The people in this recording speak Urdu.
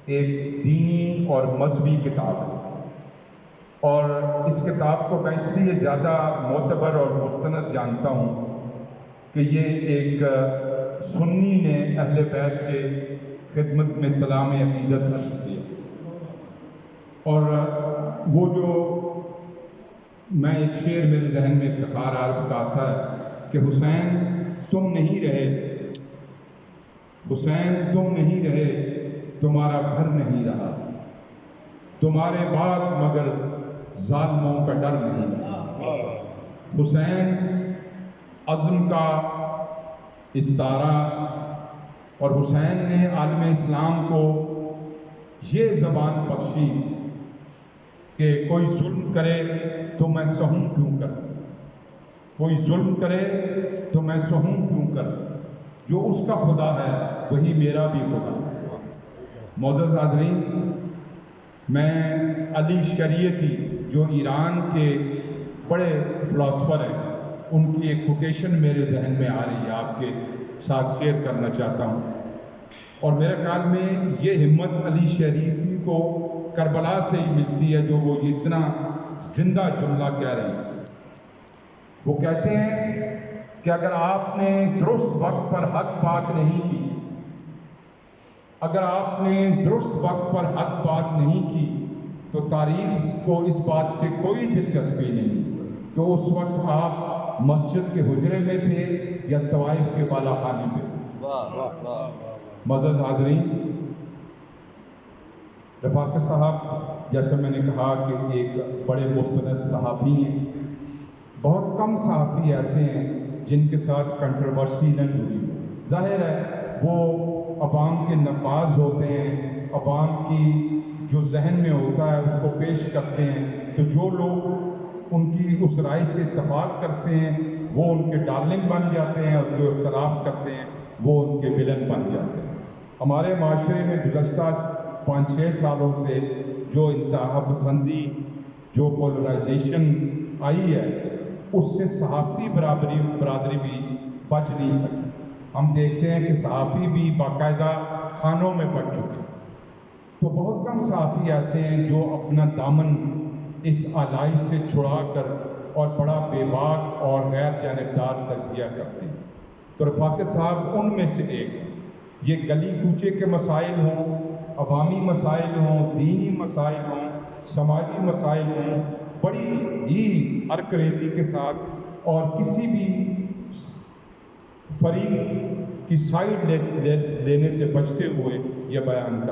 ایک دینی اور مذہبی کتاب ہے، اور اس کتاب کو میں اس لیے زیادہ معتبر اور مستند جانتا ہوں کہ یہ ایک سنی نے اہل بیت کے خدمت میں سلام عقیدت عرض کیا، اور وہ جو میں ایک شعر میرے ذہن میں افتخار عارف کا آتا ہے کہ حسین تم نہیں رہے، حسین تم نہیں رہے، تمہارا گھر نہیں رہا، تمہارے بعد مگر ظالموں کا ڈر نہیں رہا۔ حسین عزم کا استعارہ، اور حسین نے عالم اسلام کو یہ زبان بخشی کہ کوئی ظلم کرے تو میں سہوں کیوں کر، کوئی ظلم کرے تو میں سہوں کیوں کر، جو اس کا خدا ہے وہی میرا بھی خدا ہے۔ معزز حاضرین، میں علی شریعتی جو ایران کے بڑے فلاسفر ہیں، ان کی ایک کوٹیشن میرے ذہن میں آ رہی ہے، آپ کے ساتھ شیئر کرنا چاہتا ہوں، اور میرے خیال میں یہ ہمت علی شریعتی کو کربلا سے ہی ملتی ہے جو وہ اتنا زندہ جملہ کہہ رہے ہیں۔ وہ کہتے ہیں کہ اگر آپ نے درست وقت پر حق بات نہیں کی، اگر آپ نے درست وقت پر حق بات نہیں کی تو تاریخ کو اس بات سے کوئی دلچسپی نہیں کہ اس وقت آپ مسجد کے حجرے میں تھے یا طوائف کے بالا خانے پہ۔ معزز حاضرین، رفاقت صاحب جیسے میں نے کہا کہ ایک بڑے مستند صحافی ہیں، بہت کم صحافی ایسے ہیں جن کے ساتھ کنٹروورسی نہ جڑی۔ ظاہر ہے وہ عوام کے نباز ہوتے ہیں، عوام کی جو ذہن میں ہوتا ہے اس کو پیش کرتے ہیں، تو جو لوگ ان کی اس رائے سے اتفاق کرتے ہیں وہ ان کے ڈارلنگ بن جاتے ہیں، اور جو اختلاف کرتے ہیں وہ ان کے ولن بن جاتے ہیں۔ ہمارے معاشرے میں گزشتہ 5-6 سالوں سے جو انتہا پسندی، جو پولرائزیشن آئی ہے، اس سے صحافتی برادری بھی بچ نہیں سکی۔ ہم دیکھتے ہیں کہ صحافی بھی باقاعدہ خانوں میں بچ چکے، تو بہت کم صحافی ایسے ہیں جو اپنا دامن اس آلائش سے چھڑا کر اور بڑا بے باک اور غیر جانبدار تجزیہ کرتے ہیں۔ تو رفاقت صاحب ان میں سے ایک ہیں۔ یہ گلی کوچے کے مسائل ہوں، عوامی مسائل ہوں، دینی مسائل ہوں، سماجی مسائل ہوں، بڑی ہی عرقریزی کے ساتھ اور کسی بھی فریق کی سائڈ لینے سے بچتے ہوئے یہ بیان کرتے ہیں۔